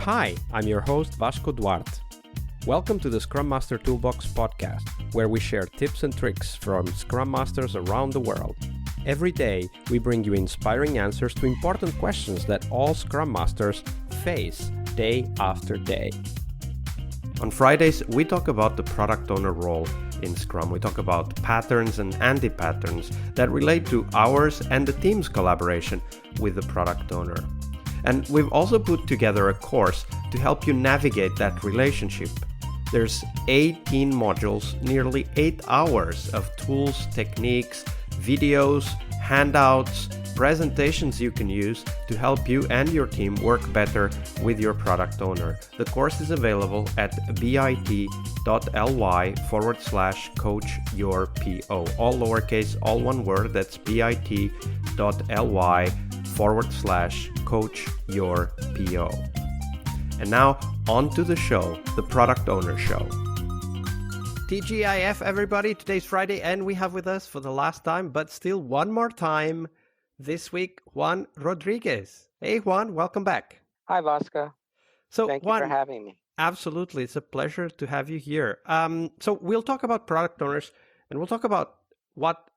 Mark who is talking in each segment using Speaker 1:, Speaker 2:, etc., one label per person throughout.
Speaker 1: Hi, I'm your host Vasco Duarte. Welcome to the Scrum Master Toolbox podcast, where we share tips and tricks from Scrum Masters around the world. Every day, we bring you inspiring answers to important questions that all Scrum Masters face day after day. On Fridays, we talk about the product owner role in Scrum. We talk about patterns and anti-patterns that relate to ours and the team's collaboration with the product owner. And we've also put together a course to help you navigate that relationship. There's 18 modules, nearly 8 hours of tools, techniques, videos, handouts, presentations you can use to help you and your team work better with your product owner. The course is available at bit.ly/coach-your-PO. All lowercase, all one word. That's bit.ly/coach-your-PO. And now, on to the show, the Product Owner Show. TGIF, everybody. Today's Friday, and we have with us for the last time, but still one more time, this week, Juan Rodriguez. Hey, Juan, welcome back.
Speaker 2: Hi, Vasco. Thank you for having me.
Speaker 1: Absolutely. It's a pleasure to have you here. So we'll talk about product owners, and we'll talk about what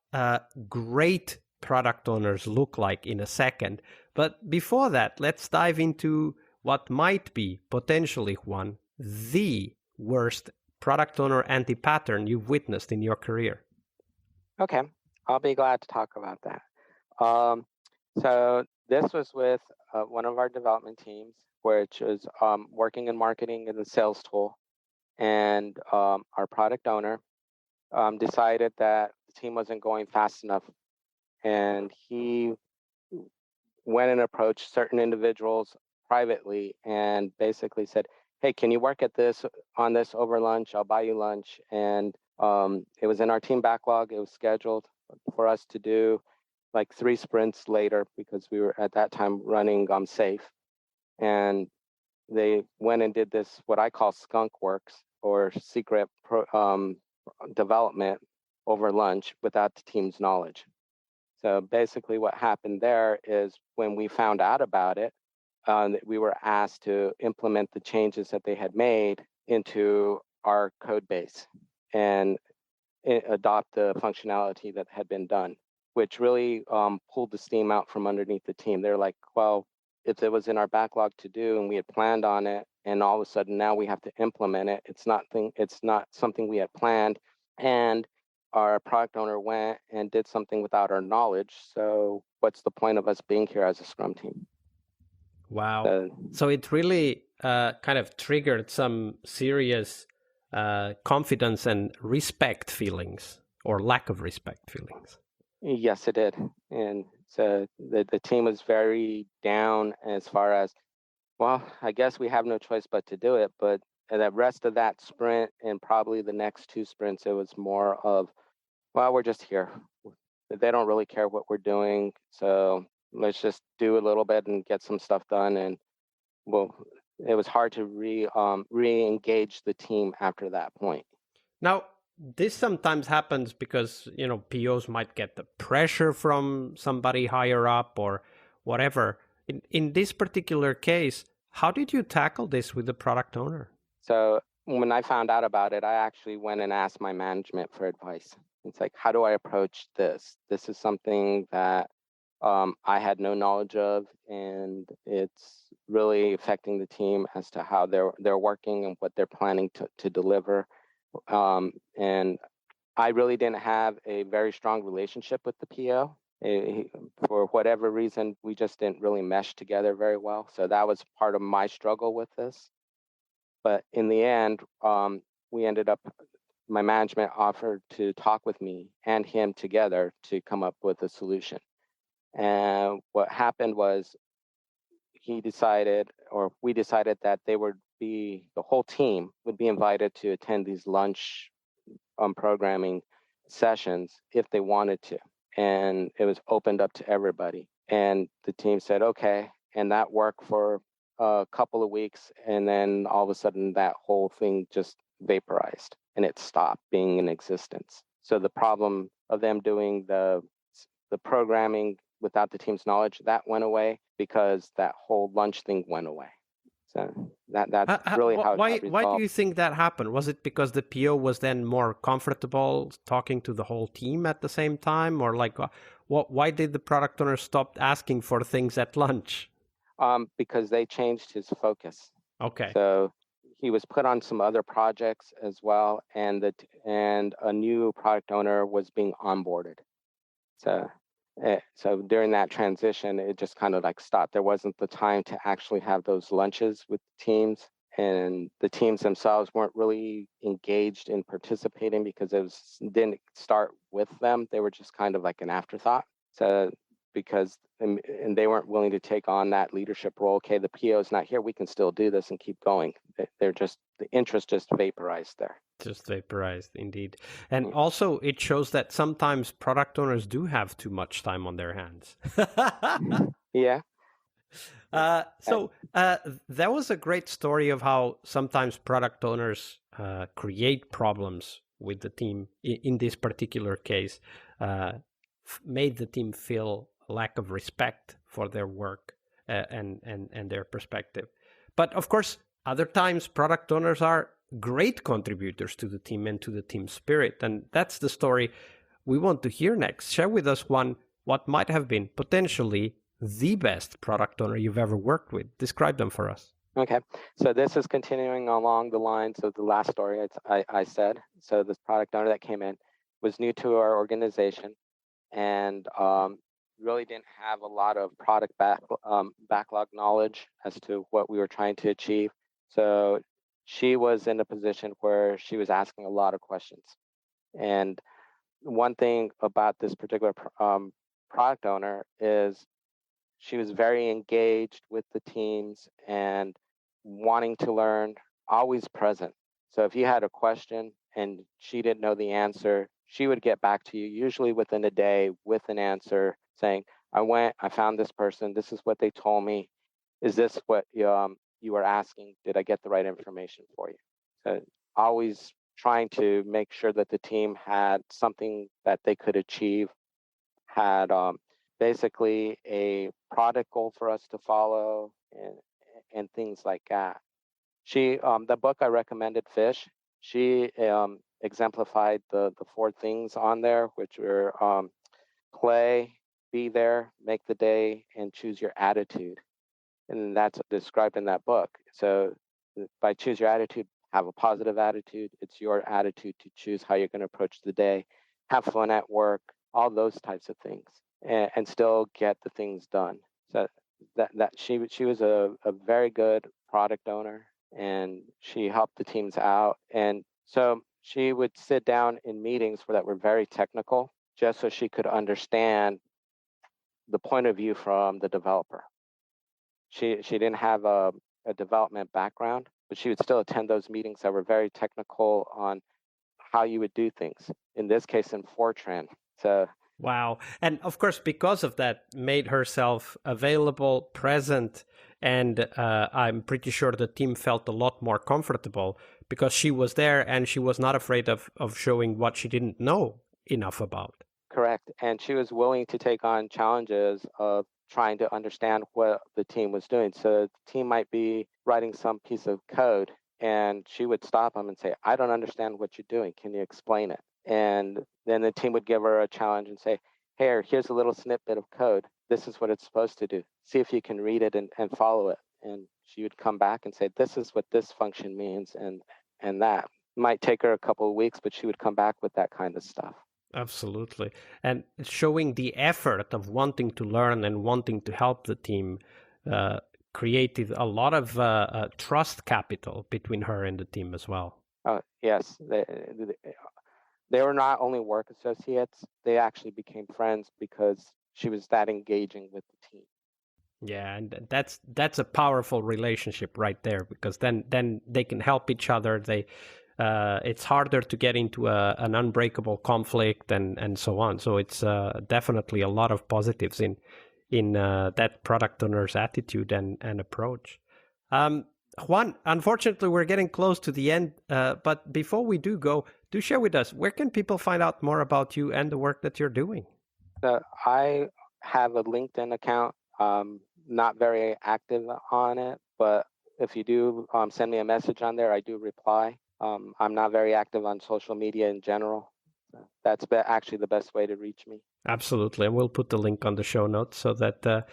Speaker 1: great product owners look like in a second. But before that, let's dive into what might be, potentially, Juan, the worst product owner anti-pattern you've witnessed in your career.
Speaker 2: Okay, I'll be glad to talk about that. So this was with one of our development teams, which is working in marketing in the sales tool. And our product owner decided that the team wasn't going fast enough. And he went and approached certain individuals privately and basically said, hey, can you work on this over lunch? I'll buy you lunch. And it was in our team backlog. It was scheduled for us to do like 3 sprints later because we were at that time running safe. And they went and did this, what I call skunk works or secret development over lunch without the team's knowledge. So basically what happened there is when we found out about it, we were asked to implement the changes that they had made into our code base and adopt the functionality that had been done, which really pulled the steam out from underneath the team. They're like, well, if it was in our backlog to do and we had planned on it, and all of a sudden now we have to implement it, it's not something we had planned, and our product owner went and did something without our knowledge. So what's the point of us being here as a Scrum team?
Speaker 1: Wow. So it really kind of triggered some serious confidence and respect feelings, or lack of respect feelings.
Speaker 2: Yes, it did. And so the team was very down as far as, well, I guess we have no choice but to do it. But the rest of that sprint and probably the next 2 sprints, it was more of, well, we're just here. They don't really care what we're doing. So let's just do a little bit and get some stuff done. And well, it was hard to re-engage the team after that point.
Speaker 1: Now, this sometimes happens because, POs might get the pressure from somebody higher up or whatever. In this particular case, how did you tackle this with the product owner?
Speaker 2: So when I found out about it, I actually went and asked my management for advice. It's like, how do I approach this? This is something that I had no knowledge of, and it's really affecting the team as to how they're working and what they're planning to deliver. And I really didn't have a very strong relationship with the PO. For whatever reason, we just didn't really mesh together very well. So that was part of my struggle with this. But in the end, we ended up, my management offered to talk with me and him together to come up with a solution. And what happened was we decided that the whole team would be invited to attend these lunch programming sessions if they wanted to. And it was opened up to everybody. And the team said, okay. And that worked for a couple of weeks. And then all of a sudden that whole thing just vaporized and it stopped being in existence. So the problem of them doing the programming without the team's knowledge, that went away because that whole lunch thing went away. So that's really how it got
Speaker 1: Why do
Speaker 2: resolved.
Speaker 1: you think that happened? Was it because the PO was then more comfortable talking to the whole team at the same time, or like, why did the product owner stop asking for things at lunch?
Speaker 2: Because they changed his focus.
Speaker 1: Okay.
Speaker 2: So he was put on some other projects as well, and a new product owner was being onboarded. So during that transition, it just kind of like stopped. There wasn't the time to actually have those lunches with teams, and the teams themselves weren't really engaged in participating because didn't start with them. They were just kind of like an afterthought. So because and they weren't willing to take on that leadership role. Okay, the PO is not here. We can still do this and keep going. They're just the interest just vaporized there.
Speaker 1: Just vaporized, indeed. And also, it shows that sometimes product owners do have too much time on their hands.
Speaker 2: Yeah.
Speaker 1: That was a great story of how sometimes product owners create problems with the team. In this particular case, made the team feel a lack of respect for their work and their perspective. But of course, other times product owners are great contributors to the team and to the team spirit, and that's the story we want to hear next. Share with us what might have been potentially the best product owner you've ever worked with. Describe them for us.
Speaker 2: Okay, so this is continuing along the lines of the last story I said. So this product owner that came in was new to our organization and really didn't have a lot of product backlog knowledge as to what we were trying to achieve. So she was in a position where she was asking a lot of questions. And one thing about this particular product owner is she was very engaged with the teams and wanting to learn, always present. So if you had a question and she didn't know the answer, she would get back to you, usually within a day, with an answer saying, I found this person, this is what they told me. Is this what you were asking? Did I get the right information for you? So always trying to make sure that the team had something that they could achieve, had basically a product goal for us to follow and things like that. The book I recommended, Fish, she exemplified the 4 things on there, which were play, be there, make the day, and choose your attitude. And that's described in that book. So by choose your attitude, have a positive attitude. It's your attitude to choose how you're going to approach the day, have fun at work, all those types of things, and still get the things done. So that she was a very good product owner, and she helped the teams out. And so she would sit down in meetings that were very technical, just so she could understand the point of view from the developer. She didn't have a development background, but she would still attend those meetings that were very technical on how you would do things. In this case, in Fortran. So
Speaker 1: wow. And of course, because of that, made herself available, present, and I'm pretty sure the team felt a lot more comfortable because she was there and she was not afraid of showing what she didn't know enough about.
Speaker 2: Correct. And she was willing to take on challenges of trying to understand what the team was doing. So the team might be writing some piece of code and she would stop them and say, I don't understand what you're doing. Can you explain it? And then the team would give her a challenge and say, hey, here's a little snippet of code. This is what it's supposed to do. See if you can read it and follow it. And she would come back and say, this is what this function means. And that might take her a couple of weeks, but she would come back with that kind of stuff.
Speaker 1: Absolutely. And showing the effort of wanting to learn and wanting to help the team created a lot of trust capital between her and the team as well.
Speaker 2: Oh, yes. They were not only work associates, they actually became friends because she was that engaging with the team.
Speaker 1: Yeah, and that's a powerful relationship right there, because then they can help each other. It's harder to get into an unbreakable conflict and so on. So it's definitely a lot of positives in that product owner's attitude and approach. Juan, unfortunately, we're getting close to the end. But before we do go, do share with us, where can people find out more about you and the work that you're doing?
Speaker 2: I have a LinkedIn account. Not very active on it, but if you do send me a message on there, I do reply. I'm not very active on social media in general. That's actually the best way to reach me.
Speaker 1: Absolutely. And we'll put the link on the show notes so that the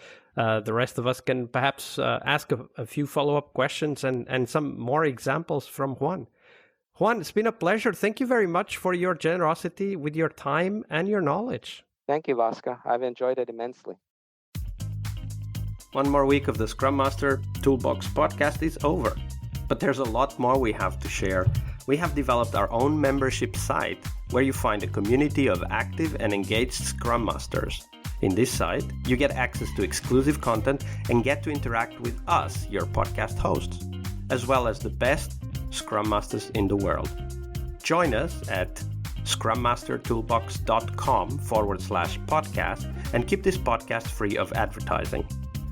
Speaker 1: rest of us can perhaps ask a few follow-up questions and some more examples from Juan. Juan, it's been a pleasure. Thank you very much for your generosity with your time and your knowledge.
Speaker 2: Thank you, Vasca. I've enjoyed it immensely.
Speaker 1: One more week of the Scrum Master Toolbox podcast is over, but there's a lot more we have to share. We have developed our own membership site where you find a community of active and engaged Scrum Masters. In this site, you get access to exclusive content and get to interact with us, your podcast hosts, as well as the best Scrum Masters in the world. Join us at scrummastertoolbox.com/podcast and keep this podcast free of advertising.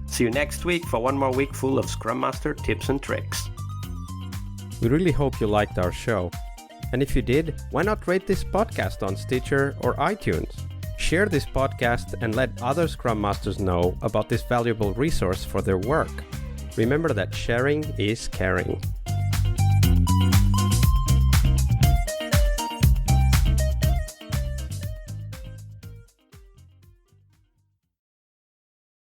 Speaker 1: See you next week for one more week full of Scrum Master tips and tricks. We really hope you liked our show. And if you did, why not rate this podcast on Stitcher or iTunes? Share this podcast and let other Scrum Masters know about this valuable resource for their work. Remember that sharing is caring.